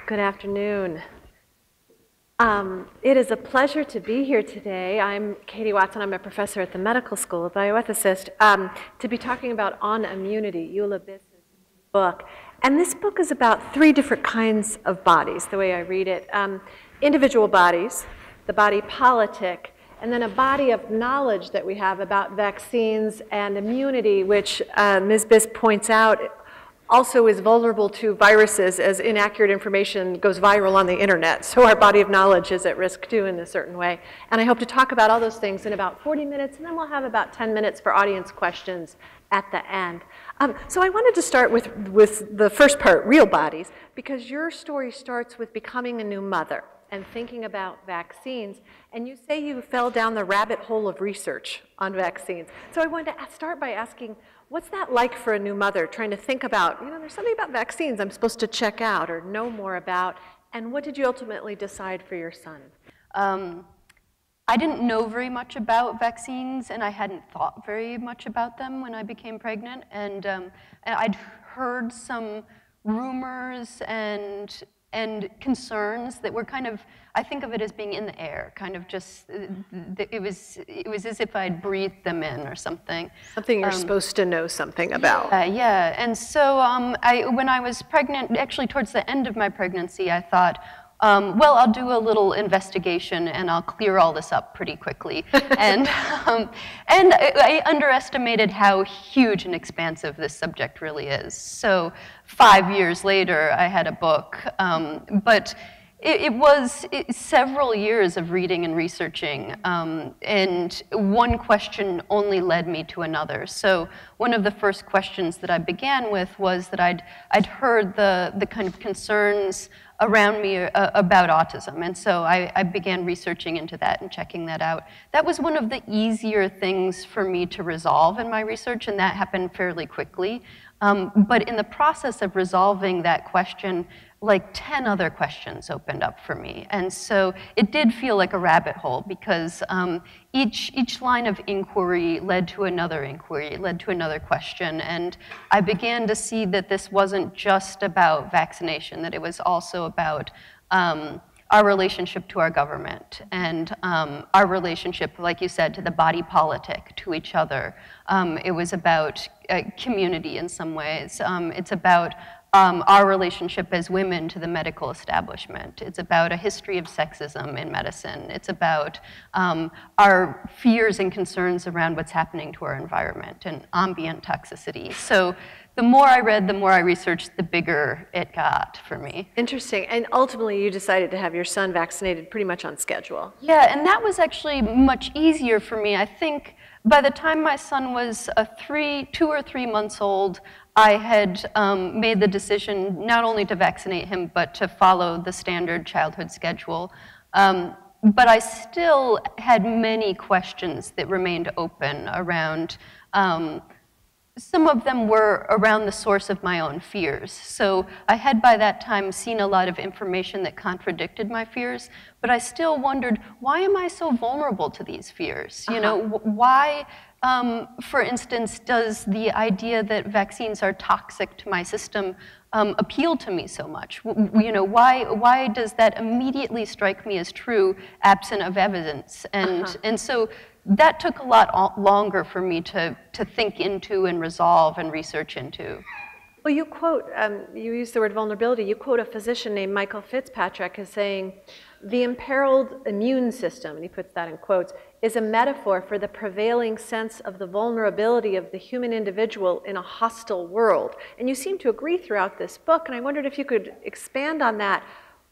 Good afternoon. It is a pleasure to be here today. I'm Katie Watson. I'm a professor at the medical school, a bioethicist, to be talking about On Immunity, Eula Biss' book. And this book is about three different kinds of bodies, the way I read it. Individual bodies, the body politic, and then a body of knowledge that we have about vaccines and immunity, which Ms. Biss points out also is vulnerable to viruses as inaccurate information goes viral on the internet. So our body of knowledge is at risk too in a certain way. And I hope to talk about all those things in about 40 minutes, and then we'll have about 10 minutes for audience questions at the end. So I wanted to start with the first part, real bodies, because your story starts with becoming a new mother and thinking about vaccines, and you say you fell down the rabbit hole of research on vaccines. So I wanted to start by asking, what's that like for a new mother, trying to think about, there's something about vaccines I'm supposed to check out or know more about, and what did you ultimately decide for your son? I didn't know very much about vaccines, and I hadn't thought very much about them when I became pregnant, and I'd heard some rumors and concerns that were kind of, I think of it as being in the air, kind of just, it was as if I'd breathed them in or something. Something you're supposed to know something about. Yeah, and so when I was pregnant, actually towards the end of my pregnancy, I thought, well, I'll do a little investigation and I'll clear all this up pretty quickly. And I underestimated how huge and expansive this subject really is. So 5 years later, I had a book, but it was several years of reading and researching, and one question only led me to another. So one of the first questions that I began with was that I'd heard the kind of concerns around me about autism, and so I began researching into that and checking that out. That was one of the easier things for me to resolve in my research, and that happened fairly quickly. But in the process of resolving that question, like 10 other questions opened up for me. And so it did feel like a rabbit hole because each line of inquiry led to another inquiry, led to another question. And I began to see that this wasn't just about vaccination, that it was also about our relationship to our government and our relationship, like you said, to the body politic, to each other. It was about community in some ways. It's about our relationship as women to the medical establishment. It's about a history of sexism in medicine. It's about our fears and concerns around what's happening to our environment and ambient toxicity. So the more I read, the more I researched, the bigger it got for me. Interesting. And ultimately, you decided to have your son vaccinated pretty much on schedule. Yeah, and that was actually much easier for me. I think by the time my son was 2 or 3 months old, I had made the decision not only to vaccinate him, but to follow the standard childhood schedule. But I still had many questions that remained open around, some of them were around the source of my own fears. So I had by that time seen a lot of information that contradicted my fears, but I still wondered, why am I so vulnerable to these fears? Why, for instance, does the idea that vaccines are toxic to my system appeal to me so much? Why does that immediately strike me as true, absent of evidence? And so that took a lot longer for me to think into and resolve and research into. Well, you quote, you use the word vulnerability, you quote a physician named Michael Fitzpatrick as saying, the imperiled immune system, and he puts that in quotes, is a metaphor for the prevailing sense of the vulnerability of the human individual in a hostile world. And you seem to agree throughout this book, and I wondered if you could expand on that.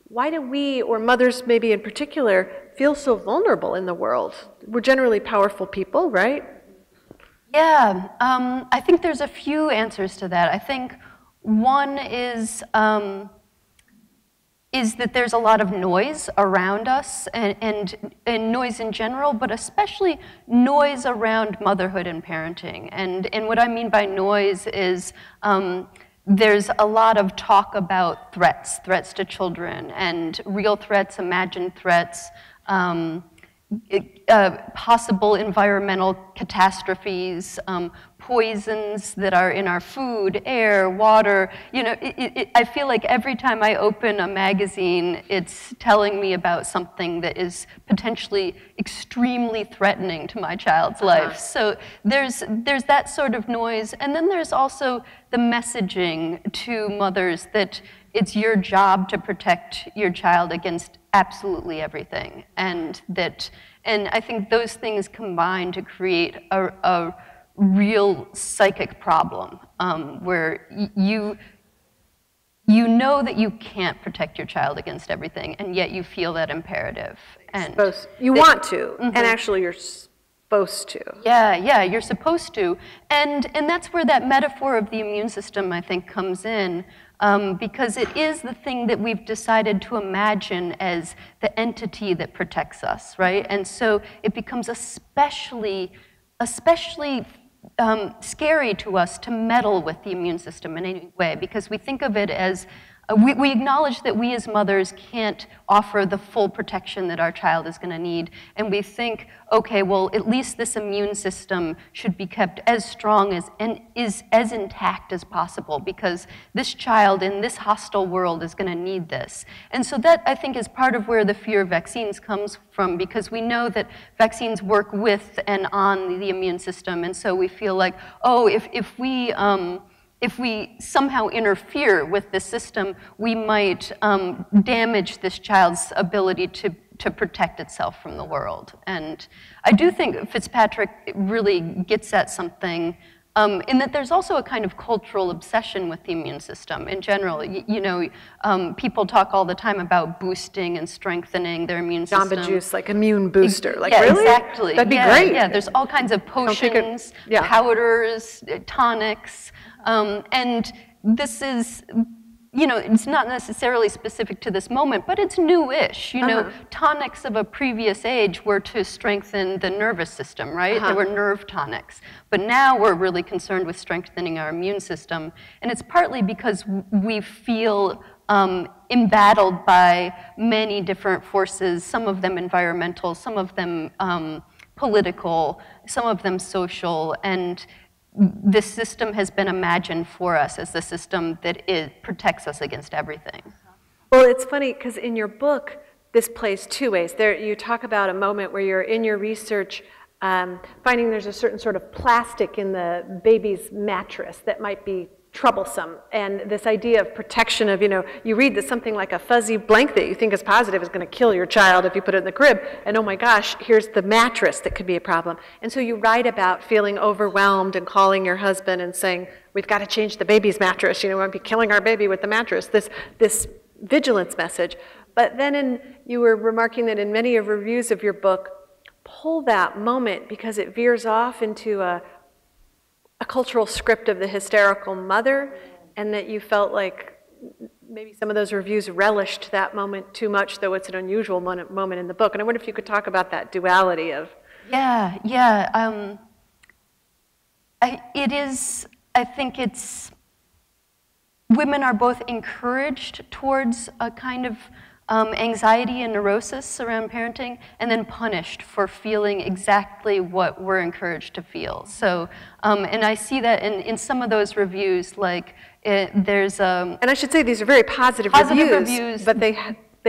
Why do we, or mothers maybe in particular, feel so vulnerable in the world? We're generally powerful people, right? Yeah, I think there's a few answers to that. I think one is that there's a lot of noise around us and noise in general, but especially noise around motherhood and parenting. And what I mean by noise is there's a lot of talk about threats to children, and real threats, imagined threats, possible environmental catastrophes, poisons that are in our food, air, water. You know, I feel like every time I open a magazine, it's telling me about something that is potentially extremely threatening to my child's life. So there's that sort of noise. And then there's also the messaging to mothers that it's your job to protect your child against absolutely everything. And I think those things combine to create a real psychic problem where you know that you can't protect your child against everything, and yet you feel that imperative. And you want to, and actually you're supposed to. Yeah, you're supposed to. And that's where that metaphor of the immune system, I think, comes in. Because it is the thing that we've decided to imagine as the entity that protects us, right? And so it becomes especially scary to us to meddle with the immune system in any way, because we think of it as, we acknowledge that we as mothers can't offer the full protection that our child is going to need, and we think, okay, well, at least this immune system should be kept as strong and is as intact as possible, because this child in this hostile world is going to need this. And so that, I think, is part of where the fear of vaccines comes from, because we know that vaccines work with and on the immune system, and so we feel like, oh, if we somehow interfere with the system, we might damage this child's ability to protect itself from the world. And I do think Fitzpatrick really gets at something in that there's also a kind of cultural obsession with the immune system in general. People talk all the time about boosting and strengthening their immune system. Jamba Juice, like immune booster. Like, yeah, really? Exactly. That'd be great. Yeah, there's all kinds of potions, powders, tonics. And this is, it's not necessarily specific to this moment, but it's new-ish. Tonics of a previous age were to strengthen the nervous system, right? They were nerve tonics. But now we're really concerned with strengthening our immune system. And it's partly because we feel embattled by many different forces, some of them environmental, some of them political, some of them social, and this system has been imagined for us as the system that protects us against everything. Well, it's funny, because in your book, this plays two ways. You talk about a moment where you're in your research finding there's a certain sort of plastic in the baby's mattress that might be troublesome, and this idea of protection of, you read that something like a fuzzy blanket that you think is positive is going to kill your child if you put it in the crib, and oh my gosh, here's the mattress that could be a problem. And so you write about feeling overwhelmed and calling your husband and saying, we've got to change the baby's mattress, we won't be killing our baby with the mattress, this vigilance message. But then you were remarking that in many of reviews of your book, pull that moment because it veers off into a cultural script of the hysterical mother, and that you felt like maybe some of those reviews relished that moment too much, though it's an unusual moment in the book. And I wonder if you could talk about that duality of... Yeah. I think it's... Women are both encouraged towards a kind of anxiety and neurosis around parenting, and then punished for feeling exactly what we're encouraged to feel. So, and I see that in some of those reviews, like there's... and I should say these are very positive reviews, but they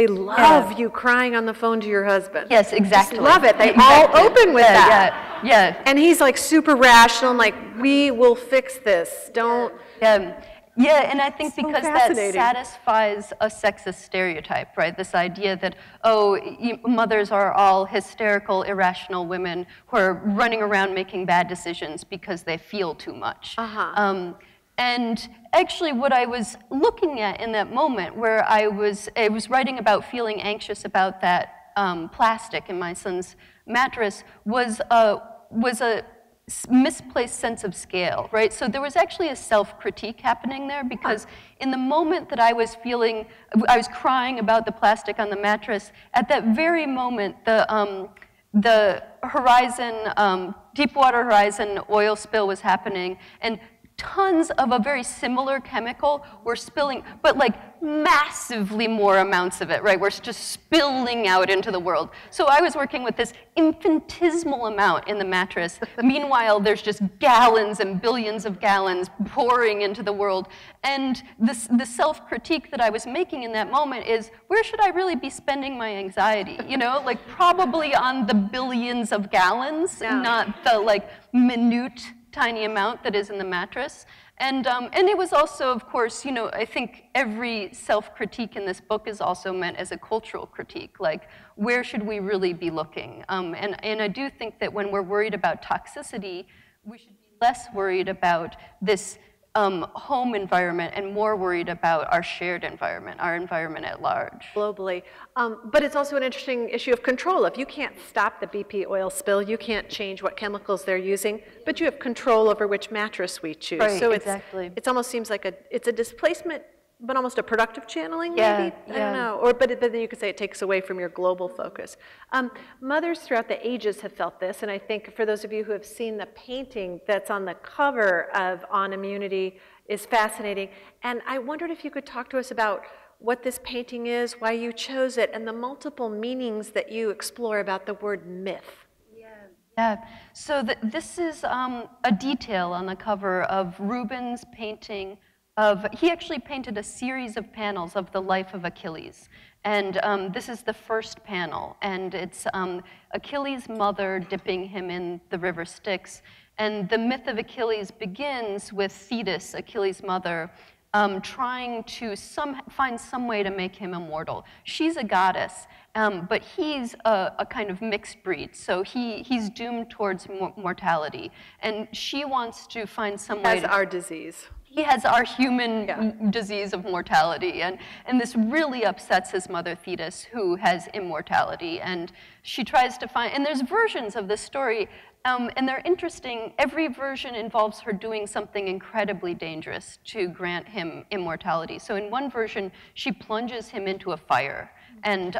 love you crying on the phone to your husband. Yes, exactly. Just love it. They all open with that. Yeah. And he's like super rational and like, we will fix this. Don't... Yeah, and I think because that satisfies a sexist stereotype, right? This idea that, mothers are all hysterical, irrational women who are running around making bad decisions because they feel too much. And actually what I was looking at in that moment where I was writing about feeling anxious about that plastic in my son's mattress was a misplaced sense of scale, right? So there was actually a self-critique happening there, because in the moment that I was crying about the plastic on the mattress, at that very moment, the Deepwater Horizon oil spill was happening, and tons of a very similar chemical were spilling, but like massively more amounts of it, right? We're just spilling out into the world. So I was working with this infinitesimal amount in the mattress. Meanwhile, there's just gallons and billions of gallons pouring into the world. And the self-critique that I was making in that moment is, where should I really be spending my anxiety? You know, like probably on the billions of gallons, not the like minute tiny amount that is in the mattress. And it was also, of course, you know, I think every self-critique in this book is also meant as a cultural critique, like where should we really be looking? And I do think that when we're worried about toxicity, we should be less worried about this home environment and more worried about our shared environment, our environment at large. Globally. But it's also an interesting issue of control. If you can't stop the BP oil spill, you can't change what chemicals they're using, but you have control over which mattress we choose. Right, so exactly. It almost seems like it's a displacement, but almost a productive channeling, maybe? Yeah. I don't know. But then you could say it takes away from your global focus. Mothers throughout the ages have felt this, and I think for those of you who have seen the painting that's on the cover of On Immunity is fascinating. And I wondered if you could talk to us about what this painting is, why you chose it, and the multiple meanings that you explore about the word myth. Yeah, so this is a detail on the cover of Rubens' painting of, he actually painted a series of panels of the life of Achilles. And this is the first panel, and it's Achilles' mother dipping him in the river Styx. And the myth of Achilles begins with Thetis, Achilles' mother, trying to find some way to make him immortal. She's a goddess, but he's a kind of mixed breed, so he's doomed towards mortality. And she wants to find some way to... As our disease. He has our human disease of mortality, and this really upsets his mother Thetis, who has immortality, and she tries to find, and there's versions of this story, and they're interesting. Every version involves her doing something incredibly dangerous to grant him immortality. So in one version, she plunges him into a fire, and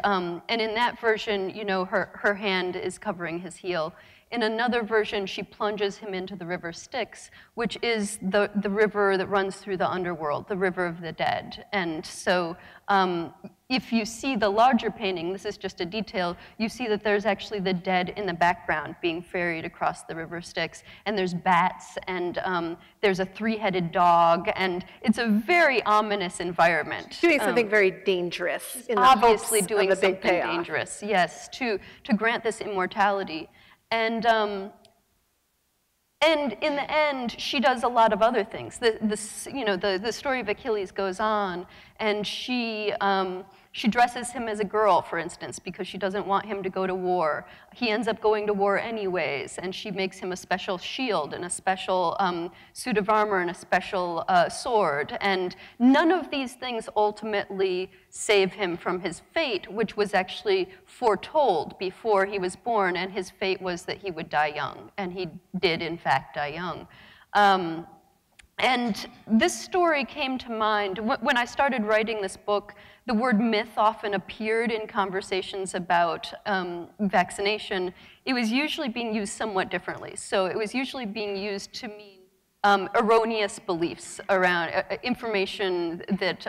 in that version, you know, her hand is covering his heel. In another version, she plunges him into the river Styx, which is the river that runs through the underworld, the river of the dead. And so if you see the larger painting, this is just a detail, you see that there's actually the dead in the background being ferried across the river Styx, and there's bats, and there's a three-headed dog, and it's a very ominous environment. Doing something very dangerous. In obviously the doing something payoff. dangerous, yes, to grant this immortality. And in the end, she does a lot of other things. The story of Achilles goes on, and she dresses him as a girl, for instance, because she doesn't want him to go to war. He ends up going to war anyways, and she makes him a special shield and a special suit of armor and a special sword. And none of these things ultimately save him from his fate, which was actually foretold before he was born, and his fate was that he would die young, and he did, in fact, die young. And this story came to mind when I started writing this book. The word myth often appeared in conversations about vaccination. It was usually being used somewhat differently. So it was usually being used to mean erroneous beliefs around information that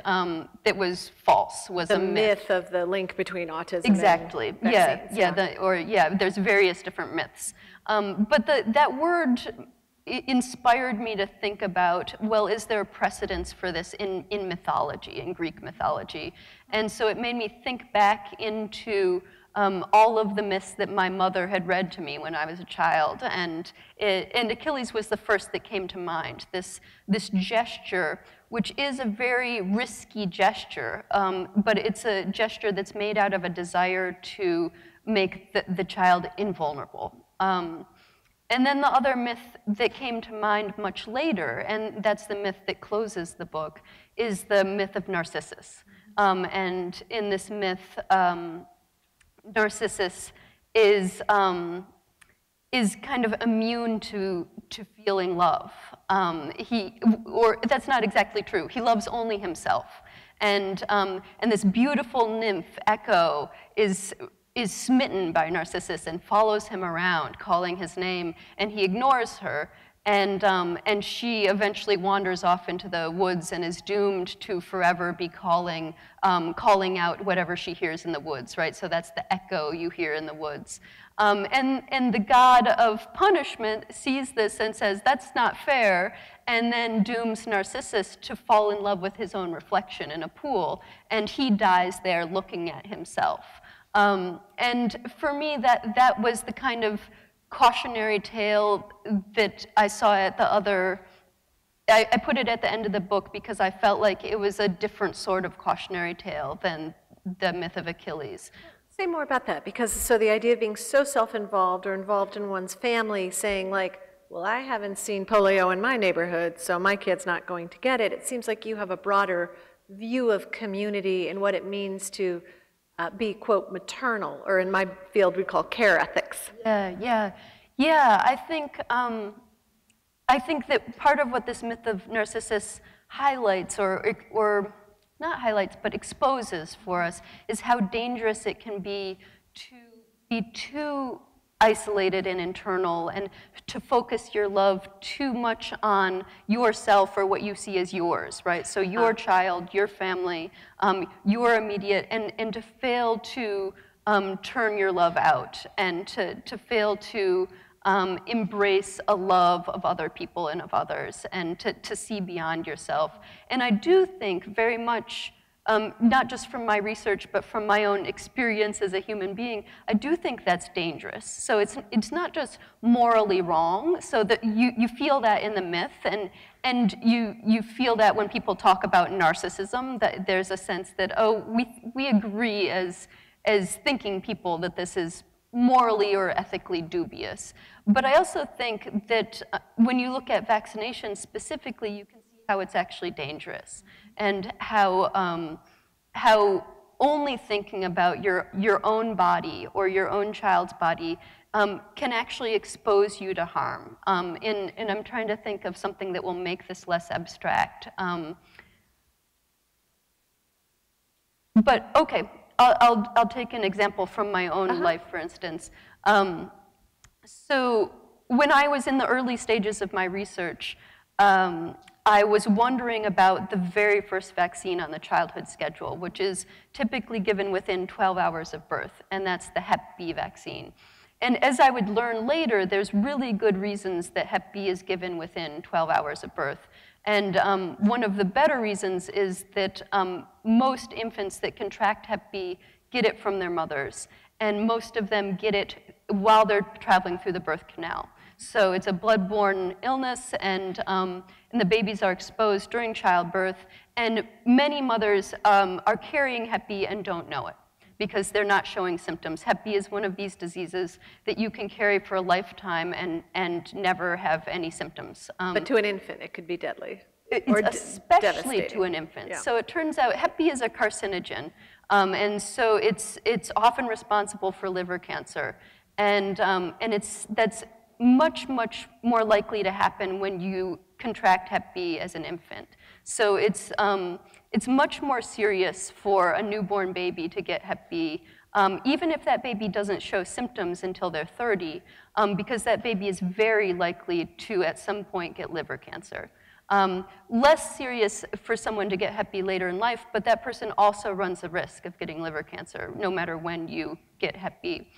that was false, was a myth. The myth of the link between autism exactly. and vaccines. There's various different myths. But that word inspired me to think about, well, is there a precedence for this in mythology, in Greek mythology? And so it made me think back into all of the myths that my mother had read to me when I was a child, and Achilles was the first that came to mind. This gesture, which is a very risky gesture, but it's a gesture that's made out of a desire to make the child invulnerable. And then the other myth that came to mind much later, and that's the myth that closes the book, is the myth of Narcissus. And in this myth, Narcissus is kind of immune to feeling love. Or that's not exactly true. He loves only himself. And this beautiful nymph, Echo, is smitten by Narcissus and follows him around, calling his name, and he ignores her. And she eventually wanders off into the woods and is doomed to forever be calling out whatever she hears in the woods, right? So that's the echo you hear in the woods. And the god of punishment sees this and says, that's not fair, and then dooms Narcissus to fall in love with his own reflection in a pool, and he dies there looking at himself. And for me, that was the kind of cautionary tale that I saw at the other. I put it at the end of the book because I felt like it was a different sort of cautionary tale than the myth of Achilles. Say more about that, because so the idea of being so self-involved or involved in one's family, saying like, well, I haven't seen polio in my neighborhood, so my kid's not going to get it. It seems like you have a broader view of community and what it means to be, quote, maternal, or in my field we call care ethics. Yeah. I think that part of what this myth of Narcissus highlights, or not highlights, but exposes for us, is how dangerous it can be to be too isolated and internal, and to focus your love too much on yourself or what you see as yours, right? So your child, your family, your immediate, and to fail to turn your love out, and to fail to embrace a love of other people and of others, and to see beyond yourself. And I do think very much, not just from my research, but from my own experience as a human being, I do think that's dangerous. So it's not just morally wrong, so that you feel that in the myth, and you feel that when people talk about narcissism, that there's a sense that, oh, we agree as thinking people that this is morally or ethically dubious. But I also think that when you look at vaccination specifically, you can see how it's actually dangerous, and how only thinking about your own body or your own child's body can actually expose you to harm. And I'm trying to think of something that will make this less abstract. But okay, I'll take an example from my own life, for instance. So when I was in the early stages of my research, I was wondering about the very first vaccine on the childhood schedule, which is typically given within 12 hours of birth, and that's the Hep B vaccine. And as I would learn later, there's really good reasons that Hep B is given within 12 hours of birth. And one of the better reasons is that most infants that contract Hep B get it from their mothers, and most of them get it while they're traveling through the birth canal. So it's a blood-borne illness, and the babies are exposed during childbirth, and many mothers are carrying Hep B and don't know it, because they're not showing symptoms. Hep B is one of these diseases that you can carry for a lifetime and never have any symptoms. But to an infant, it could be deadly. Especially to an infant. Yeah. So it turns out Hep B is a carcinogen, and so it's often responsible for liver cancer, and that's much more likely to happen when you contract Hep B as an infant. So it's much more serious for a newborn baby to get Hep B, even if that baby doesn't show symptoms until they're 30, because that baby is very likely to at some point get liver cancer. Less serious for someone to get Hep B later in life, but that person also runs a risk of getting liver cancer no matter when you get Hep B.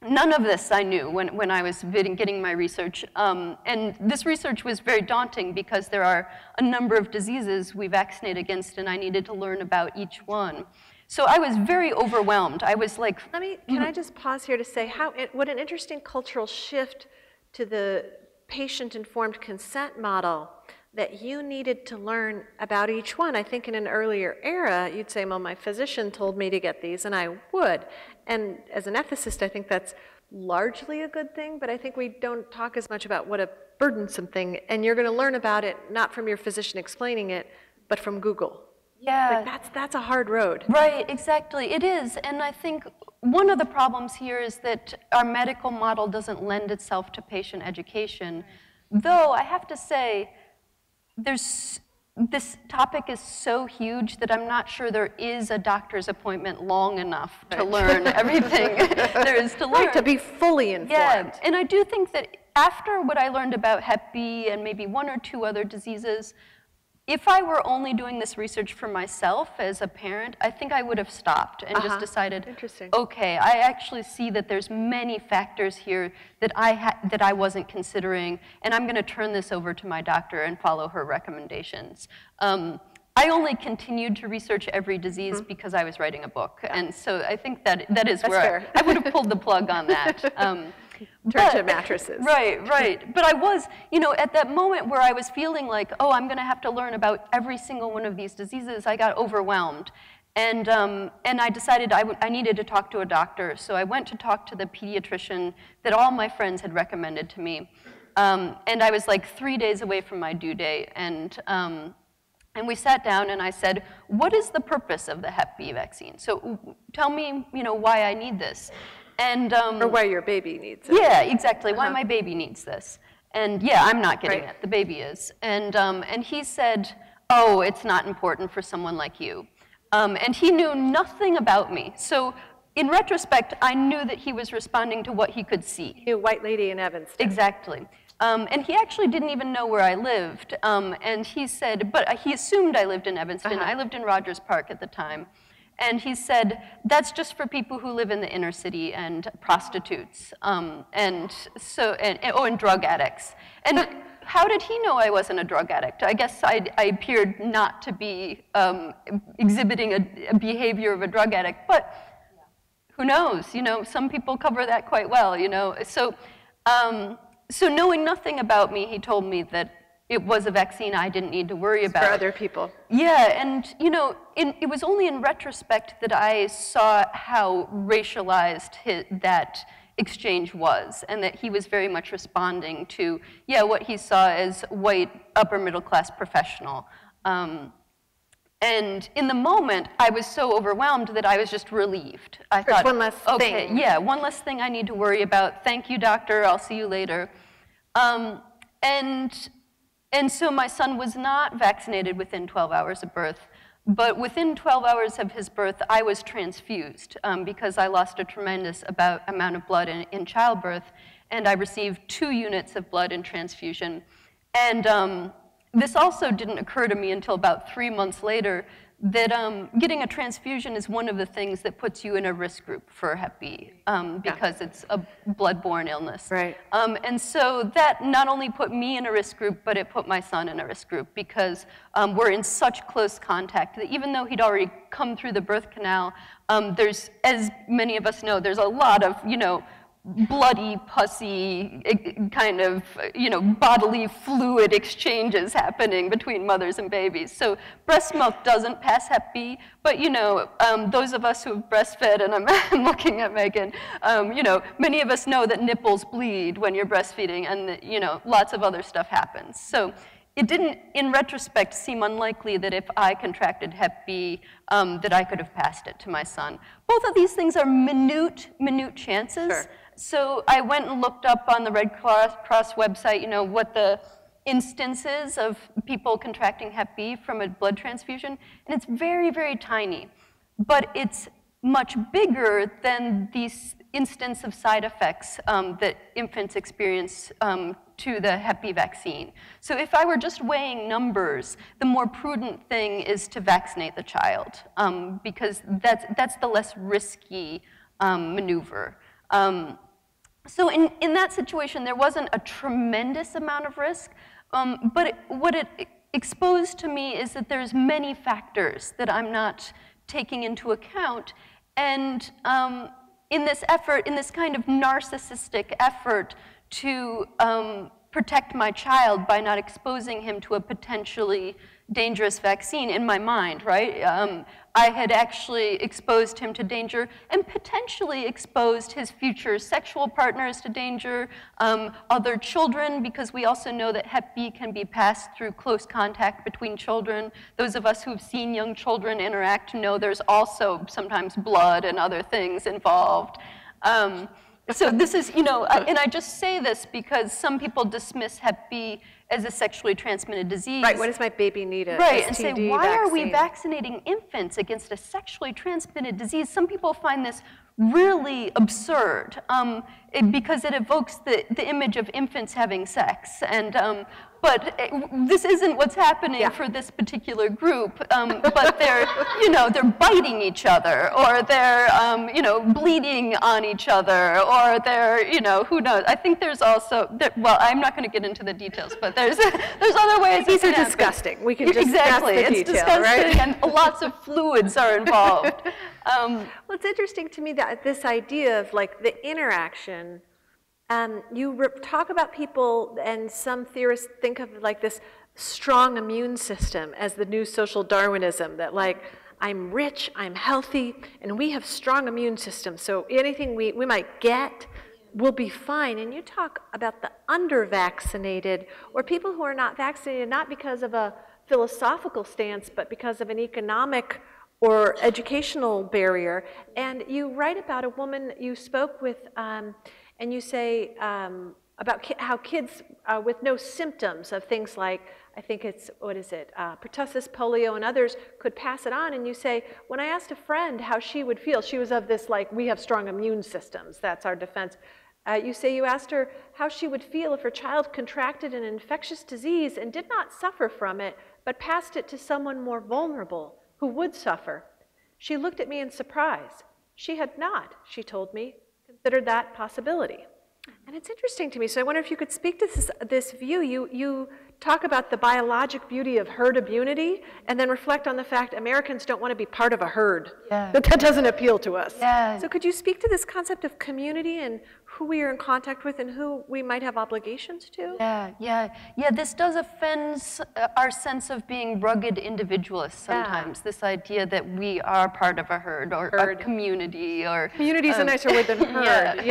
None of this I knew when I was getting my research, and this research was very daunting because there are a number of diseases we vaccinate against, and I needed to learn about each one. So I was very overwhelmed. I was like, can I just pause here to say what an interesting cultural shift to the patient-informed consent model, that you needed to learn about each one. I think in an earlier era, you'd say, well, my physician told me to get these, and I would. And as an ethicist, I think that's largely a good thing, but I think we don't talk as much about what a burdensome thing, and you're going to learn about it not from your physician explaining it, but from Google. Yeah. Like that's a hard road. Right, exactly, it is. And I think one of the problems here is that our medical model doesn't lend itself to patient education, though I have to say, this topic is so huge that I'm not sure there is a doctor's appointment long enough to learn everything there is to learn. Right, to be fully informed. Yeah, and I do think that after what I learned about Hep B and maybe 1 or 2 other diseases, if I were only doing this research for myself as a parent, I think I would have stopped and just decided, okay, I actually see that there's many factors here that I wasn't considering, and I'm going to turn this over to my doctor and follow her recommendations. I only continued to research every disease because I was writing a book, and so I think that is where I would have pulled the plug on that. Turn to mattresses. Right. But I was, at that moment where I was feeling like, oh, I'm going to have to learn about every single one of these diseases, I got overwhelmed. And I decided I needed to talk to a doctor. So I went to talk to the pediatrician that all my friends had recommended to me. And I was like 3 days away from my due date. And we sat down and I said, what is the purpose of the Hep B vaccine? So tell me, why I need this. And, or why your baby needs it. Yeah, exactly, why my baby needs this. And yeah, I'm not getting it, the baby is. And he said, oh, it's not important for someone like you. And he knew nothing about me. So in retrospect, I knew that he was responding to what he could see. You white lady in Evanston. Exactly. And he actually didn't even know where I lived. And he said, but he assumed I lived in Evanston. I lived in Rogers Park at the time. And he said, that's just for people who live in the inner city and prostitutes, and drug addicts. And how did he know I wasn't a drug addict? I guess I appeared not to be exhibiting a behavior of a drug addict, but who knows? Some people cover that quite well, So, so knowing nothing about me, he told me that it was a vaccine I didn't need to worry about. For other people. Yeah, and it was only in retrospect that I saw how racialized that exchange was, and that he was very much responding to, what he saw as white, upper middle class professional. And in the moment, I was so overwhelmed that I was just relieved. I thought, one less thing. Yeah, one less thing I need to worry about. Thank you, doctor, I'll see you later. And so my son was not vaccinated within 12 hours of birth, but within 12 hours of his birth, I was transfused because I lost a tremendous amount of blood in childbirth, and I received 2 units of blood in transfusion. And this also didn't occur to me until about 3 months later, that getting a transfusion is one of the things that puts you in a risk group for Hep B because it's a blood-borne illness. Right. And so that not only put me in a risk group, but it put my son in a risk group because we're in such close contact that even though he'd already come through the birth canal, there's, as many of us know, there's a lot of, bloody, pussy, kind of, bodily fluid exchanges happening between mothers and babies. So breast milk doesn't pass Hep B, but, those of us who have breastfed, and I'm looking at Megan, many of us know that nipples bleed when you're breastfeeding, and that, lots of other stuff happens. So it didn't, in retrospect, seem unlikely that if I contracted Hep B, that I could have passed it to my son. Both of these things are minute chances. Sure. So I went and looked up on the Red Cross website, what the instances of people contracting Hep B from a blood transfusion, and it's very, very tiny. But it's much bigger than these instance of side effects that infants experience to the Hep B vaccine. So if I were just weighing numbers, the more prudent thing is to vaccinate the child because that's the less risky maneuver. So in that situation, there wasn't a tremendous amount of risk, but what it exposed to me is that there's many factors that I'm not taking into account, and in this effort, in this kind of narcissistic effort to protect my child by not exposing him to a potentially dangerous vaccine in my mind, right? I had actually exposed him to danger and potentially exposed his future sexual partners to danger, other children, because we also know that Hep B can be passed through close contact between children. Those of us who've seen young children interact know there's also sometimes blood and other things involved. So this is, and I just say this because some people dismiss Hep B as a sexually transmitted disease. Right, what does my baby need a Right, STD and say, why vaccine? are we vaccinating infants against a sexually transmitted disease? Some people find this really absurd because it evokes the image of infants having sex. And, but this isn't what's happening for this particular group. But they're, they're biting each other, or they're, bleeding on each other, or they're, who knows. I think there's also, well, I'm not going to get into the details, but there's other ways. These are disgusting. We can just exactly. It's detail, disgusting, right? And lots of fluids are involved. Well, it's interesting to me that this idea of like the interaction. You talk about people, and some theorists think of like this strong immune system as the new social Darwinism, that like, I'm rich, I'm healthy, and we have strong immune systems, so anything we might get will be fine. And you talk about the under-vaccinated, or people who are not vaccinated, not because of a philosophical stance, but because of an economic or educational barrier. And you write about a woman you spoke with, and you say about how kids with no symptoms of things like, I think it's, pertussis, polio, and others could pass it on. And you say, when I asked a friend how she would feel, she was of this, like, we have strong immune systems, that's our defense. You say you asked her how she would feel if her child contracted an infectious disease and did not suffer from it, but passed it to someone more vulnerable who would suffer. She looked at me in surprise. She had not, she told me, considered that possibility. And it's interesting to me, so I wonder if you could speak to this view. You talk about the biologic beauty of herd immunity, and then reflect on the fact Americans don't want to be part of a herd, that doesn't appeal to us. So could you speak to this concept of community and who we are in contact with and who we might have obligations to? This does offend our sense of being rugged individualists sometimes, this idea that we are part of a herd or a community. Or community is a nicer word than herd.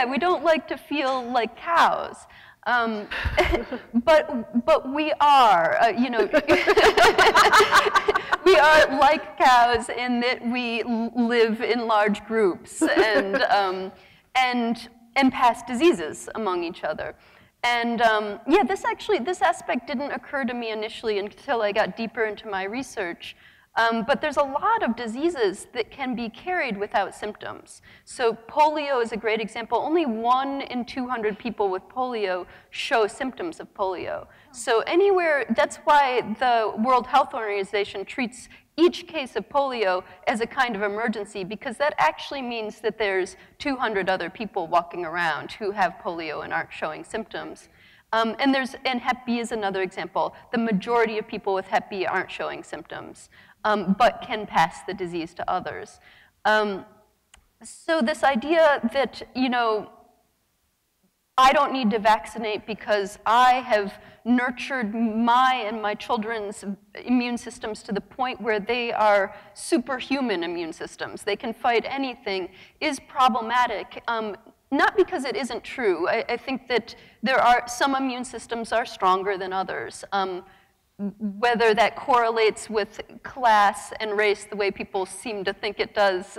We don't like to feel like cows. But we are, we are like cows in that we live in large groups and pass diseases among each other. And this aspect didn't occur to me initially until I got deeper into my research. But there's a lot of diseases that can be carried without symptoms. So polio is a great example. Only 1 in 200 people with polio show symptoms of polio. So anywhere, that's why the World Health Organization treats each case of polio as a kind of emergency, because that actually means that there's 200 other people walking around who have polio and aren't showing symptoms. And Hep B is another example. The majority of people with Hep B aren't showing symptoms, but can pass the disease to others. So this idea that, I don't need to vaccinate because I have nurtured my and my children's immune systems to the point where they are superhuman immune systems, they can fight anything, is problematic. Not because it isn't true. I think that some immune systems are stronger than others. Whether that correlates with class and race the way people seem to think it does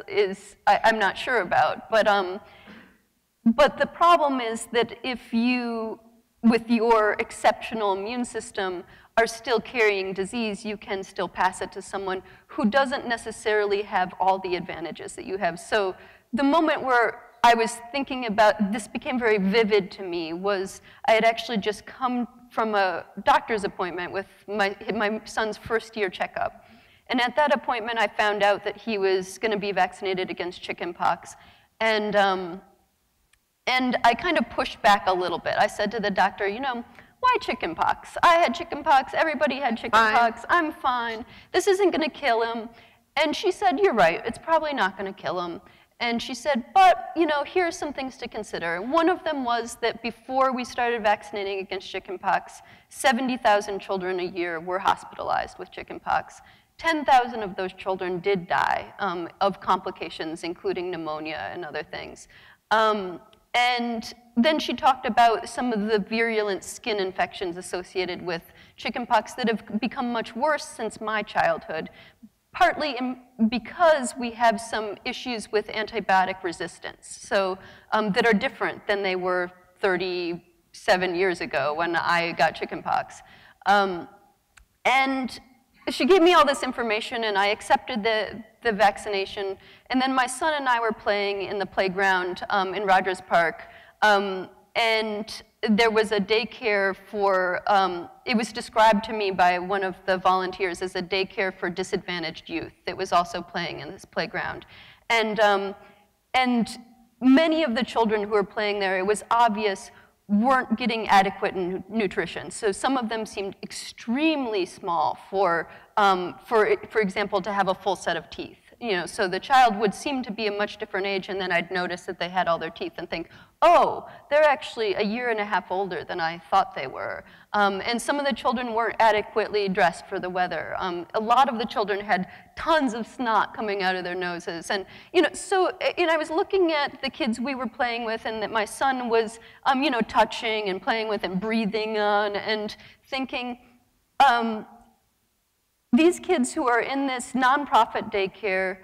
I'm not sure about. But the problem is that if you, with your exceptional immune system, are still carrying disease, you can still pass it to someone who doesn't necessarily have all the advantages that you have. So the moment where I was thinking about, this became very vivid to me, was I had actually just come from a doctor's appointment with my son's first-year checkup. And at that appointment, I found out that he was going to be vaccinated against chickenpox. And I kind of pushed back a little bit. I said to the doctor, why chickenpox? I had chickenpox, everybody had chickenpox, I'm fine. This isn't going to kill him. And she said, you're right, it's probably not going to kill him. And she said, but, here are some things to consider. One of them was that before we started vaccinating against chickenpox, 70,000 children a year were hospitalized with chickenpox. 10,000 of those children did die of complications, including pneumonia and other things. And then she talked about some of the virulent skin infections associated with chickenpox that have become much worse since my childhood. Partly because we have some issues with antibiotic resistance, so that are different than they were 37 years ago when I got chickenpox. And she gave me all this information, and I accepted the vaccination. And then my son and I were playing in the playground in Rogers Park. And there was a daycare for, it was described to me by one of the volunteers as a daycare for disadvantaged youth that was also playing in this playground. And many of the children who were playing there, it was obvious, weren't getting adequate nutrition. So some of them seemed extremely small for example, to have a full set of teeth. You know, so the child would seem to be a much different age, and then I'd notice that they had all their teeth and think, oh, they're actually a year and a half older than I thought they were. And some of the children weren't adequately dressed for the weather. A lot of the children had tons of snot coming out of their noses. And, you know, so I was looking at the kids we were playing with and that my son was, you know, touching and playing with and breathing on and thinking, these kids who are in this nonprofit daycare,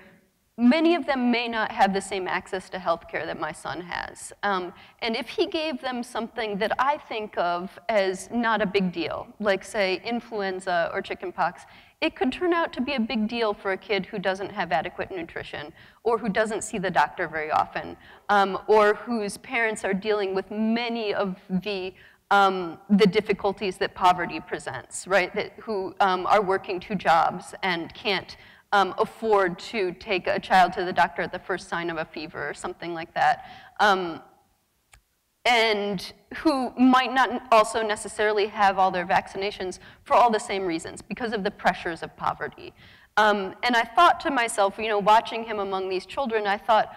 many of them may not have the same access to healthcare that my son has. And if he gave them something that I think of as not a big deal, like say influenza or chickenpox, it could turn out to be a big deal for a kid who doesn't have adequate nutrition, or who doesn't see the doctor very often, or whose parents are dealing with many of the difficulties that poverty presents, right? Who are working 2 jobs and can't afford to take a child to the doctor at the first sign of a fever or something like that. And who might not also necessarily have all their vaccinations for all the same reasons, because of the pressures of poverty. And I thought to myself, you know, watching him among these children, I thought,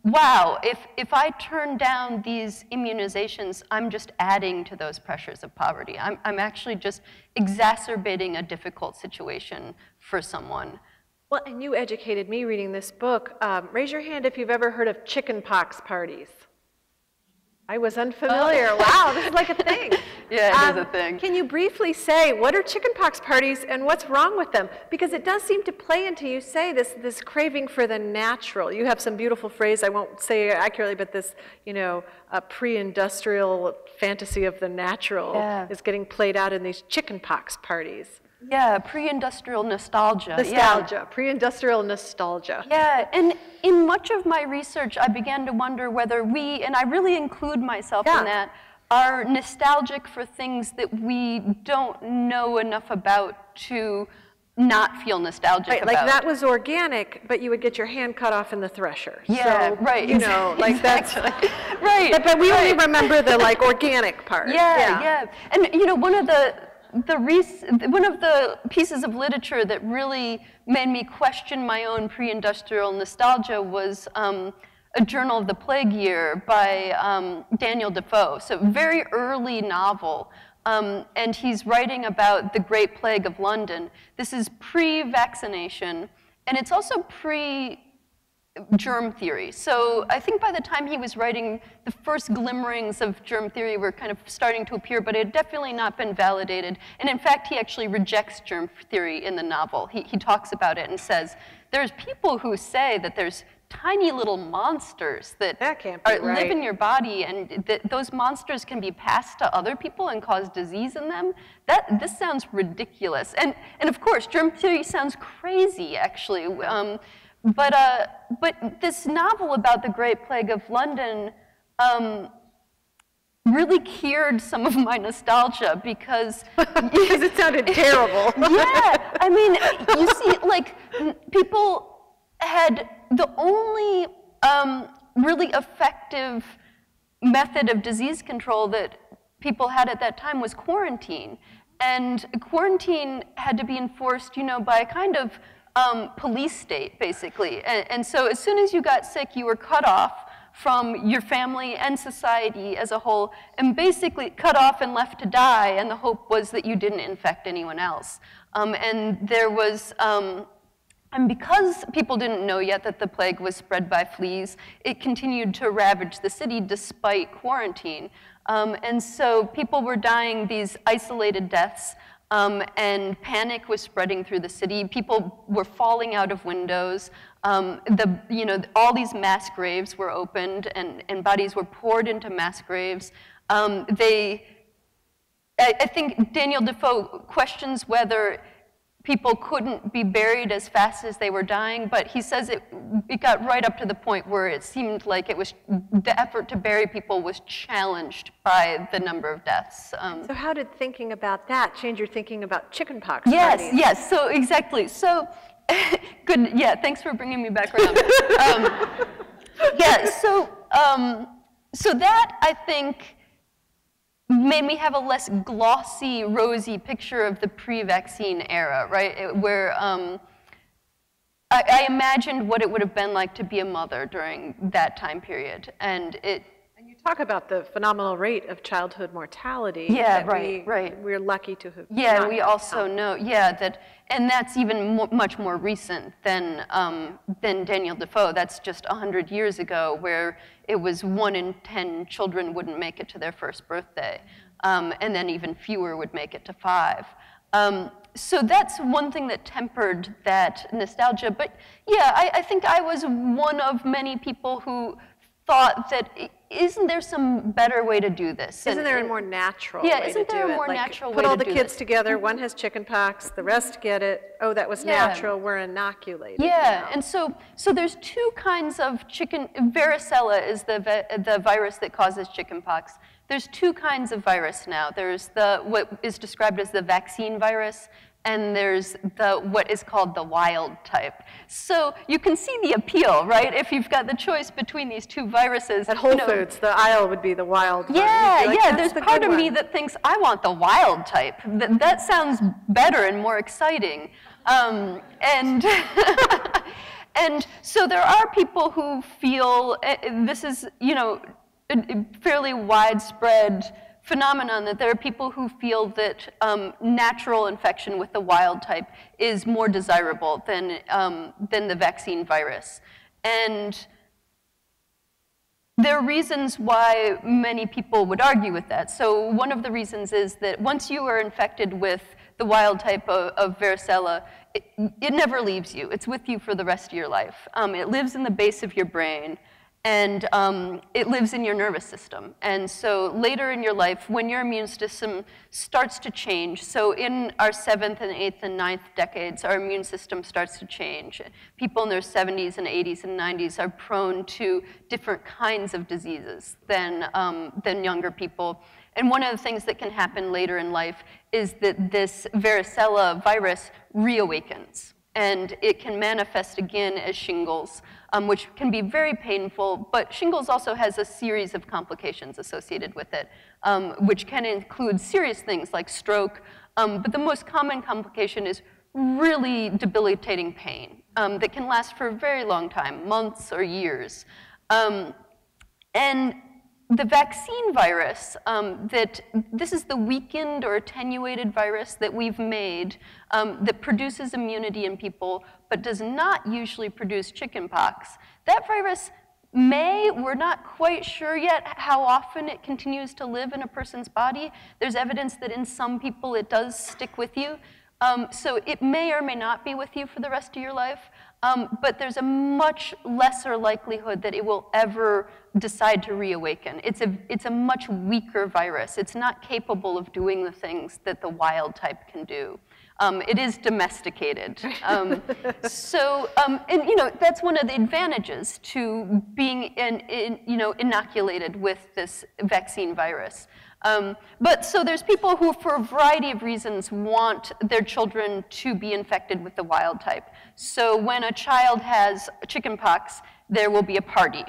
wow, if I turn down these immunizations, I'm just adding to those pressures of poverty. I'm actually just exacerbating a difficult situation for someone. Well, and you educated me reading this book. Raise your hand if you've ever heard of chickenpox parties. I was unfamiliar. Wow, this is like a thing. Yeah, it is a thing. Can you briefly say, what are chickenpox parties and what's wrong with them? Because it does seem to play into, you say, this craving for the natural. You have some beautiful phrase, I won't say accurately, but this, you know, pre-industrial fantasy of the natural is getting played out in these chickenpox parties. Yeah, pre-industrial nostalgia. Nostalgia, pre-industrial nostalgia. Yeah, and in much of my research, I began to wonder whether we, and I really include myself in that, are nostalgic for things that we don't know enough about to not feel nostalgic about. Like that was organic, but you would get your hand cut off in the thresher. Yeah, so, right. You know, like that's right. But we only remember the like organic part. Yeah. And you know, one of the pieces of literature that really made me question my own pre-industrial nostalgia was A Journal of the Plague Year by Daniel Defoe. So very early novel. And he's writing about the Great Plague of London. This is pre-vaccination, and it's also pre-germ theory. So I think by the time he was writing, the first glimmerings of germ theory were kind of starting to appear, but it had definitely not been validated. And in fact, he actually rejects germ theory in the novel. He talks about it and says, there's people who say that there's tiny little monsters that live in your body, and that those monsters can be passed to other people and cause disease in them. This sounds ridiculous. And of course, germ theory sounds crazy, actually. But this novel about the Great Plague of London really cured some of my nostalgia because it sounded terrible. Yeah, I mean, you see, like, people had the only really effective method of disease control that people had at that time was quarantine. And quarantine had to be enforced, you know, by a kind of police state, basically. And so as soon as you got sick, you were cut off from your family and society as a whole, and basically cut off and left to die, and the hope was that you didn't infect anyone else. And there was, and because people didn't know yet that the plague was spread by fleas, it continued to ravage the city despite quarantine. And so people were dying these isolated deaths, and panic was spreading through the city. People were falling out of windows. All these mass graves were opened, and bodies were poured into mass graves. I think Daniel Defoe questions whether people couldn't be buried as fast as they were dying, but he says it got right up to the point where it seemed like it was, the effort to bury people was challenged by the number of deaths. So how did thinking about that change your thinking about chickenpox? Yes, parties? yes, so exactly. So, good, yeah, thanks for bringing me back around. Yeah, so that, I think, made me have a less glossy, rosy picture of the pre-vaccine era, right? Where I imagined what it would have been like to be a mother during that time period. And you talk about the phenomenal rate of childhood mortality. Yeah, right. We're lucky to have. Yeah, we also know, yeah, that, and that's even much more recent than Daniel Defoe. That's just 100 years ago, where it was 1 in 10 children wouldn't make it to their first birthday, and then even fewer would make it to 5. So that's one thing that tempered that nostalgia. But yeah, I think I was one of many people who thought that, isn't there some better way to do this? Isn't there a more natural way to do it? Yeah, isn't there a more natural way to do this? Put all the kids this? Together, one has chickenpox, the rest get it. Oh, that was natural, we're inoculated. Yeah, now. and so there's 2 kinds of varicella is the virus that causes chickenpox. There's 2 kinds of virus now. There's what is described as the vaccine virus, and there's what is called the wild type. So you can see the appeal, right? If you've got the choice between these 2 viruses. At Whole Foods, the aisle would be the wild one. Yeah, like, yeah, there's part of me that thinks, I want the wild type. That sounds better and more exciting. And so there are people who feel, this is, you know, a fairly widespread phenomenon, that there are people who feel that natural infection with the wild type is more desirable than the vaccine virus. And there are reasons why many people would argue with that. So one of the reasons is that once you are infected with the wild type of varicella, it never leaves you. It's with you for the rest of your life. It lives in the base of your brain, and it lives in your nervous system. And so later in your life, when your immune system starts to change, so in our 7th and 8th and 9th decades, our immune system starts to change. People in their 70s and 80s and 90s are prone to different kinds of diseases than younger people. And one of the things that can happen later in life is that this varicella virus reawakens. And it can manifest again as shingles, which can be very painful, but shingles also has a series of complications associated with it, which can include serious things like stroke, but the most common complication is really debilitating pain that can last for a very long time, months or years. And the vaccine virus, this is the weakened or attenuated virus that we've made that produces immunity in people, but does not usually produce chickenpox. That virus we're not quite sure yet how often it continues to live in a person's body. There's evidence that in some people it does stick with you. So it may or may not be with you for the rest of your life, but there's a much lesser likelihood that it will ever decide to reawaken. It's a much weaker virus. It's not capable of doing the things that the wild type can do. It is domesticated. And you know, that's one of the advantages to being inoculated with this vaccine virus. But so there's people who, for a variety of reasons, want their children to be infected with the wild type. So when a child has chickenpox, there will be a party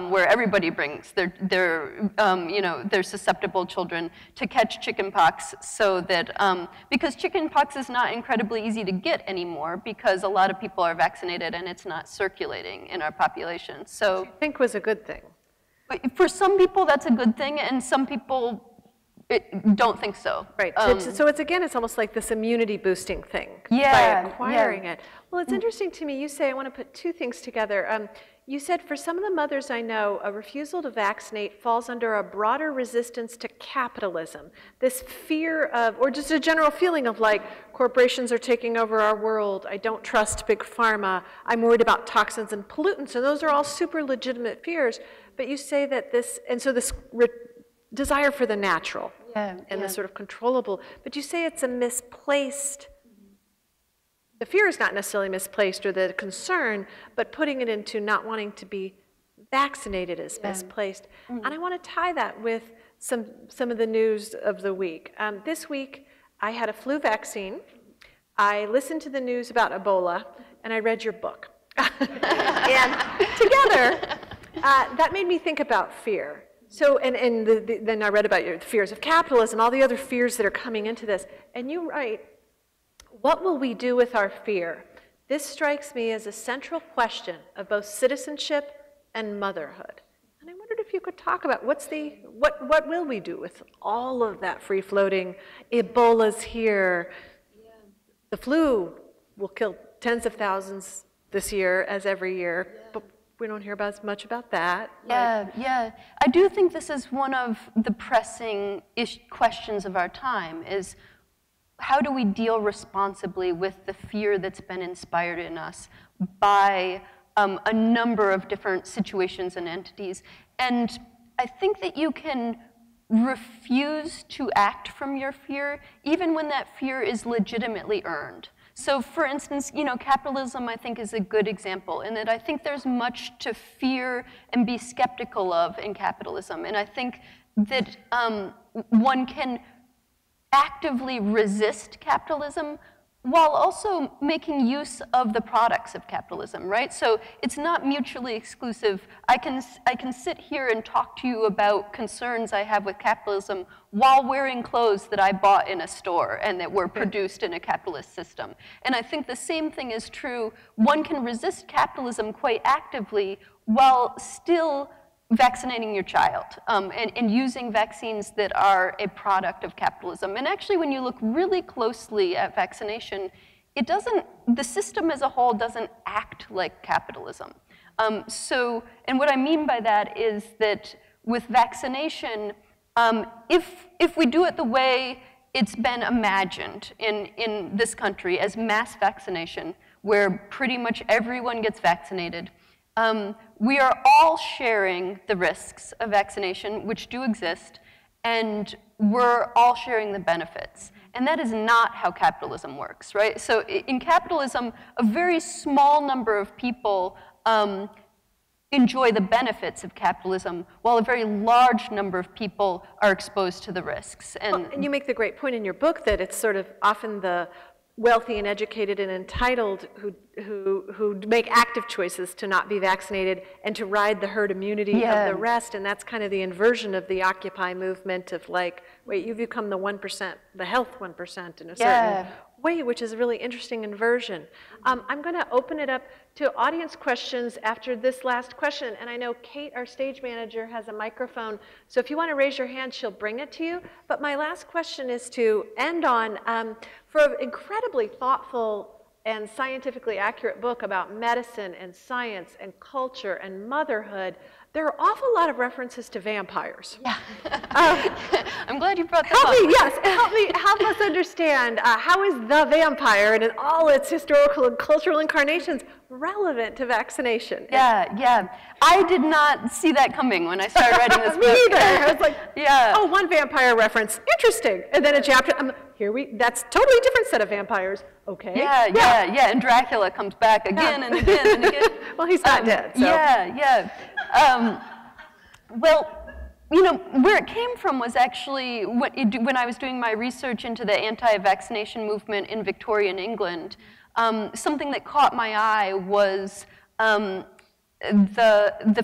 where everybody brings their susceptible children to catch chickenpox, so that because chickenpox is not incredibly easy to get anymore because a lot of people are vaccinated and it's not circulating in our population. So I think was a good thing. For some people that's a good thing, and some people don't think so. Right. So it's almost like this immunity boosting thing by acquiring it. Well, it's interesting to me. You say, I want to put 2 things together. You said for some of the mothers I know, a refusal to vaccinate falls under a broader resistance to capitalism. This fear of, or just a general feeling of like, corporations are taking over our world. I don't trust big pharma. I'm worried about toxins and pollutants. And those are all super legitimate fears. But you say that this desire for the natural and the sort of controllable, but you say it's a misplaced the fear is not necessarily misplaced or the concern, but putting it into not wanting to be vaccinated is misplaced. And I want to tie that with some of the news of the week. This week, I had a flu vaccine. I listened to the news about Ebola, and I read your book. And together, that made me think about fear. So, then I read about your fears of capitalism, all the other fears that are coming into this. And you write, what will we do with our fear? This strikes me as a central question of both citizenship and motherhood. And I wondered if you could talk about what will we do with all of that free-floating, Ebola's here, the flu will kill tens of thousands this year as every year, but we don't hear about as much about that. Yeah. I do think this is one of the pressing questions of our time is how do we deal responsibly with the fear that's been inspired in us by a number of different situations and entities. And I think that you can refuse to act from your fear even when that fear is legitimately earned. So for instance, capitalism I think is a good example in that I think there's much to fear and be skeptical of in capitalism. And I think that one can actively resist capitalism while also making use of the products of capitalism, right? So it's not mutually exclusive. I can sit here and talk to you about concerns I have with capitalism while wearing clothes that I bought in a store and that were produced in a capitalist system. And I think the same thing is true. One can resist capitalism quite actively while still vaccinating your child and using vaccines that are a product of capitalism. And actually, when you look really closely at vaccination, the system as a whole doesn't act like capitalism. And what I mean by that is that with vaccination, if we do it the way it's been imagined in this country as mass vaccination, where pretty much everyone gets vaccinated, we are all sharing the risks of vaccination, which do exist, and we're all sharing the benefits. And that is not how capitalism works, right? So in capitalism, a very small number of people enjoy the benefits of capitalism, while a very large number of people are exposed to the risks. And you make the great point in your book that it's sort of often the wealthy and educated and entitled who make active choices to not be vaccinated and to ride the herd immunity of the rest. And that's kind of the inversion of the Occupy movement of like, wait, you've become the 1%, the health 1% in a certain way, which is a really interesting inversion. I'm going to open it up to audience questions after this last question. And I know Kate, our stage manager, has a microphone. So if you want to raise your hand, she'll bring it to you. But my last question is to end on, for an incredibly thoughtful and scientifically accurate book about medicine and science and culture and motherhood, there are an awful lot of references to vampires. Yeah. I'm glad you brought that up. Help us understand how is the vampire and in all its historical and cultural incarnations relevant to vaccination? Yeah. I did not see that coming when I started writing this book. Me either. I was like, oh, one vampire reference, interesting. And then a chapter, that's totally different set of vampires. Okay. Yeah. And Dracula comes back again and again and again. Well, he's not dead. So. Yeah. Well, where it came from was actually when I was doing my research into the anti-vaccination movement in Victorian England. Something that caught my eye was the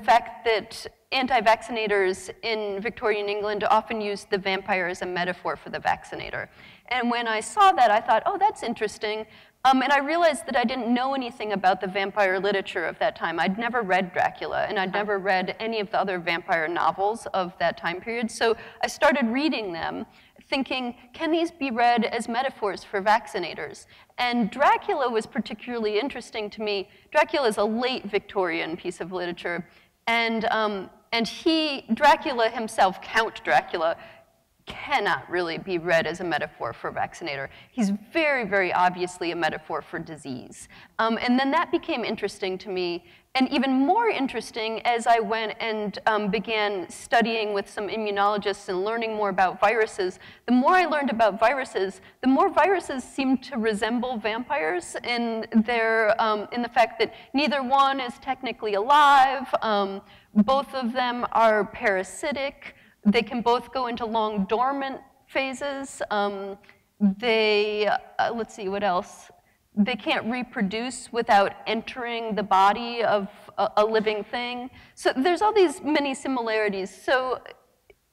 fact that anti-vaccinators in Victorian England often used the vampire as a metaphor for the vaccinator. And when I saw that, I thought, oh, that's interesting. And I realized that I didn't know anything about the vampire literature of that time. I'd never read Dracula, and I'd never read any of the other vampire novels of that time period. So I started reading them, thinking, can these be read as metaphors for vaccinators? And Dracula was particularly interesting to me. Dracula is a late Victorian piece of literature. And Dracula himself, Count Dracula, cannot really be read as a metaphor for vaccinator. He's very, very obviously a metaphor for disease. And then that became interesting to me, and even more interesting as I went and began studying with some immunologists and learning more about viruses. The more I learned about viruses, the more viruses seemed to resemble vampires in their, in the fact that neither one is technically alive, both of them are parasitic, they can both go into long dormant phases. Let's see, what else? They can't reproduce without entering the body of a living thing. So there's all these many similarities. So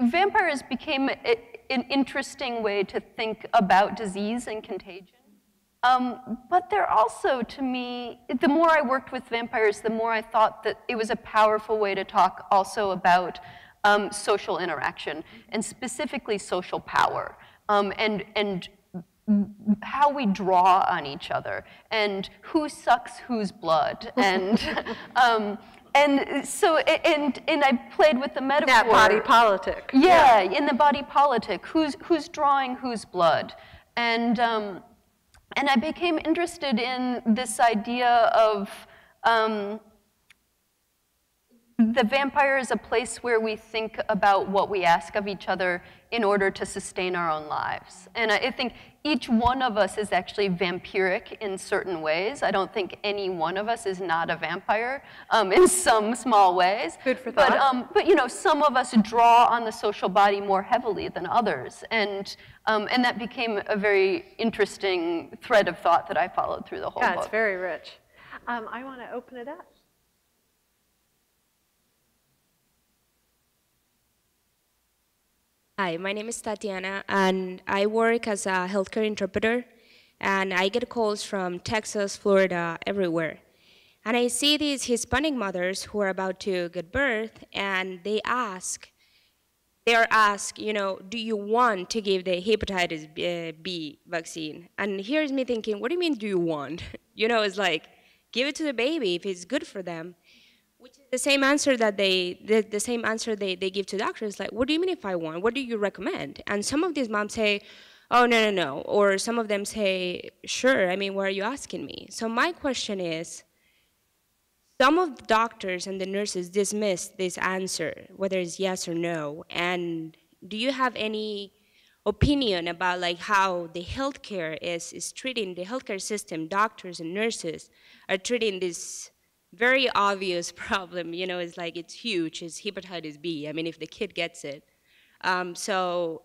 vampires became an interesting way to think about disease and contagion. But they're also, to me, the more I worked with vampires, the more I thought that it was a powerful way to talk also about social interaction, and specifically social power, and how we draw on each other, and who sucks whose blood, and so I played with the metaphor. That body politic. Yeah, in the body politic, who's drawing whose blood, and I became interested in this idea of the vampire is a place where we think about what we ask of each other in order to sustain our own lives. And I think each one of us is actually vampiric in certain ways. I don't think any one of us is not a vampire in some small ways. Food for thought. But you know, some of us draw on the social body more heavily than others. And that became a very interesting thread of thought that I followed through the whole book. Yeah, it's very rich. I want to open it up. Hi, my name is Tatiana, and I work as a healthcare interpreter, and I get calls from Texas, Florida, everywhere. And I see these Hispanic mothers who are about to give birth, and they are asked, you know, do you want to give the hepatitis B vaccine? And here's me thinking, what do you mean, do you want? You know, it's like, give it to the baby if it's good for them. Which is the same answer that they give to doctors, like, what do you mean if I want? What do you recommend? And some of these moms say, oh, no. Or some of them say, sure, I mean, why are you asking me? So my question is, some of the doctors and the nurses dismiss this answer, whether it's yes or no. And do you have any opinion about like how the healthcare is treating, the healthcare system, doctors and nurses are treating this very obvious problem, you know, it's like, it's huge, it's hepatitis B. I mean, if the kid gets it. So,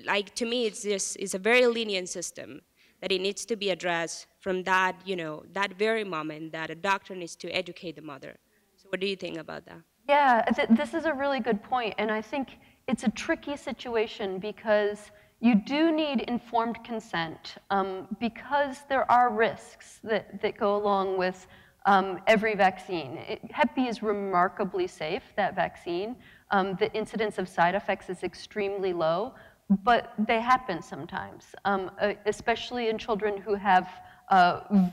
like, to me, it's a very lenient system that it needs to be addressed from that, you know, that very moment that a doctor needs to educate the mother. So what do you think about that? Yeah, this is a really good point, and I think it's a tricky situation because you do need informed consent because there are risks that go along with every vaccine. Hep B is remarkably safe, that vaccine. The incidence of side effects is extremely low, but they happen sometimes, especially in children who have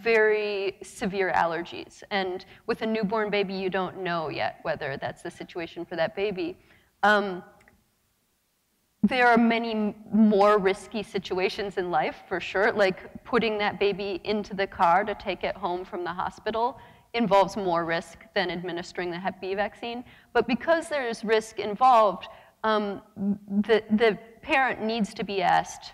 very severe allergies. And with a newborn baby, you don't know yet whether that's the situation for that baby. There are many more risky situations in life, for sure, like putting that baby into the car to take it home from the hospital involves more risk than administering the Hep B vaccine. But because there is risk involved, the parent needs to be asked,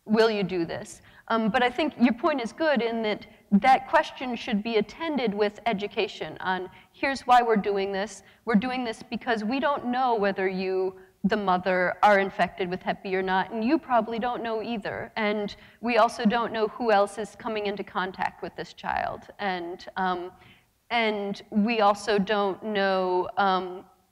will you do this? But I think your point is good in that that question should be attended with education on, here's why we're doing this. We're doing this because we don't know whether you, the mother, are infected with Hep B or not, and you probably don't know either. And we also don't know who else is coming into contact with this child. And we also don't know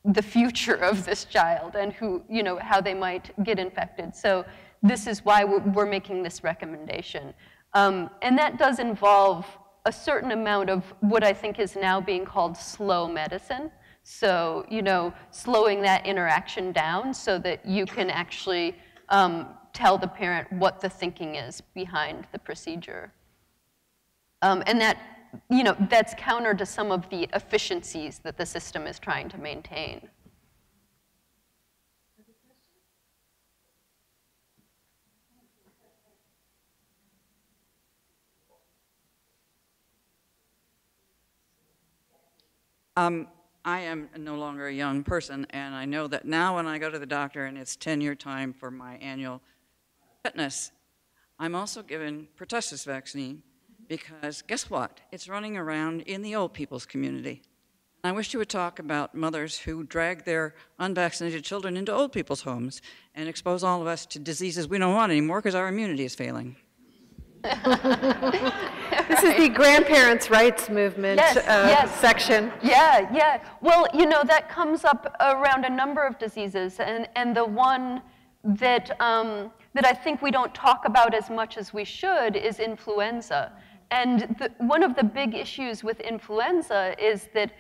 the future of this child and who, you know, how they might get infected. So this is why we're making this recommendation. And that does involve a certain amount of what I think is now being called slow medicine. So, you know, slowing that interaction down so that you can actually tell the parent what the thinking is behind the procedure. And that, you know, that's counter to some of the efficiencies that the system is trying to maintain. I am no longer a young person, and I know that now when I go to the doctor and it's 10-year time for my annual tetanus, I'm also given pertussis vaccine because guess what? It's running around in the old people's community. I wish you would talk about mothers who drag their unvaccinated children into old people's homes and expose all of us to diseases we don't want anymore because our immunity is failing. This is the grandparents' rights movement section. Yeah, yeah. Well, you know, that comes up around a number of diseases, and the one that, that I think we don't talk about as much as we should is influenza. And one of the big issues with influenza is that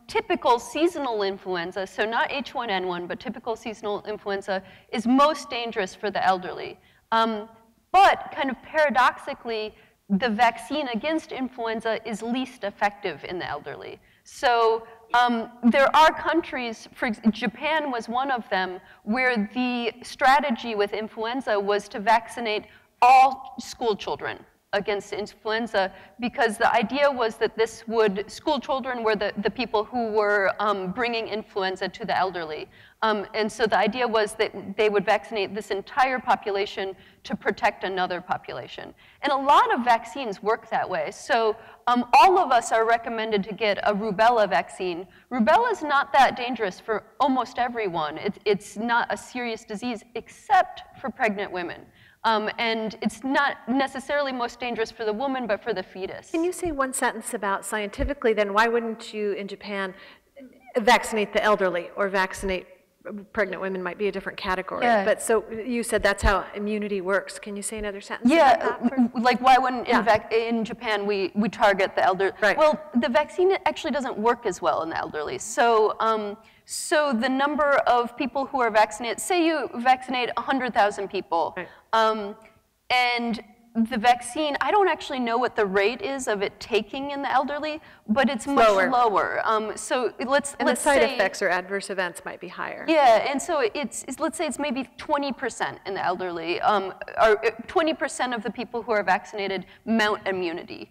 typical seasonal influenza, so not H1N1, but typical seasonal influenza, is most dangerous for the elderly. But kind of paradoxically, the vaccine against influenza is least effective in the elderly. So there are countries, for example, Japan was one of them, where the strategy with influenza was to vaccinate all school children against influenza, because the idea was that this would, school children were the people who were bringing influenza to the elderly. And so the idea was that they would vaccinate this entire population to protect another population. And a lot of vaccines work that way. So all of us are recommended to get a rubella vaccine. Rubella is not that dangerous for almost everyone. It's not a serious disease except for pregnant women. And it's not necessarily most dangerous for the woman, but for the fetus. Can you say one sentence about scientifically then, why wouldn't you in Japan vaccinate the elderly or vaccinate pregnant women? Might be a different category. Yeah. But so you said that's how immunity works. Can you say another sentence about that? Like why wouldn't in Japan we target the elderly? Right. Well, the vaccine actually doesn't work as well in the elderly. So so the number of people who are vaccinated, say you vaccinate 100,000 people, right. And the vaccine, I don't actually know what the rate is of it taking in the elderly, but it's much lower. So let's the side say, effects or adverse events might be higher. Yeah, and so let's say it's maybe 20% in the elderly, or 20% of the people who are vaccinated mount immunity.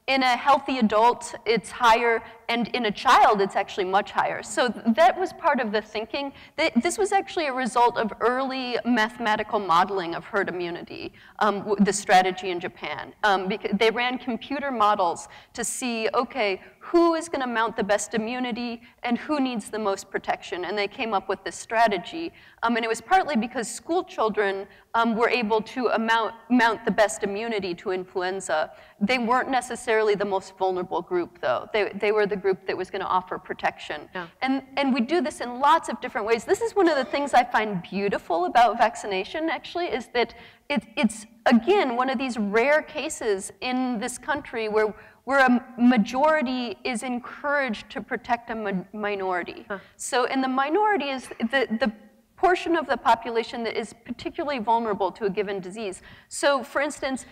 In a healthy adult, it's higher, and in a child, it's actually much higher. So that was part of the thinking. This was actually a result of early mathematical modeling of herd immunity, the strategy in Japan. Because they ran computer models to see, okay, who is going to mount the best immunity and who needs the most protection, and they came up with this strategy. And it was partly because school children were able to mount the best immunity to influenza. They weren't necessarily the most vulnerable group, though. They were the group that was going to offer protection. Yeah. And we do this in lots of different ways. This is one of the things I find beautiful about vaccination, actually, is that it's again, one of these rare cases in this country where a majority is encouraged to protect a minority. Huh. So, and the minority is the portion of the population that is particularly vulnerable to a given disease. So, for instance,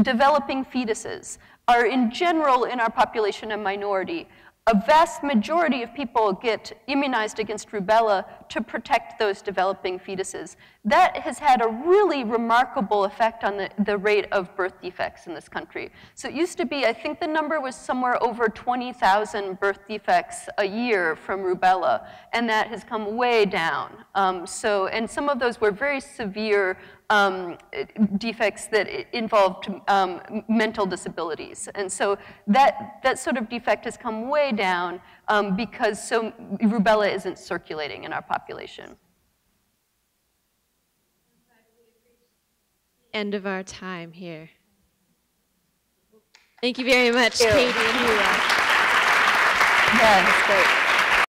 developing fetuses are in general in our population a minority. A vast majority of people get immunized against rubella to protect those developing fetuses. That has had a really remarkable effect on the rate of birth defects in this country. So it used to be, I think the number was somewhere over 20,000 birth defects a year from rubella, and that has come way down. And some of those were very severe defects that involved mental disabilities. And so that sort of defect has come way down because rubella isn't circulating in our population. End of our time here. Thank you very much, Katie and Eula. Yeah, that's great.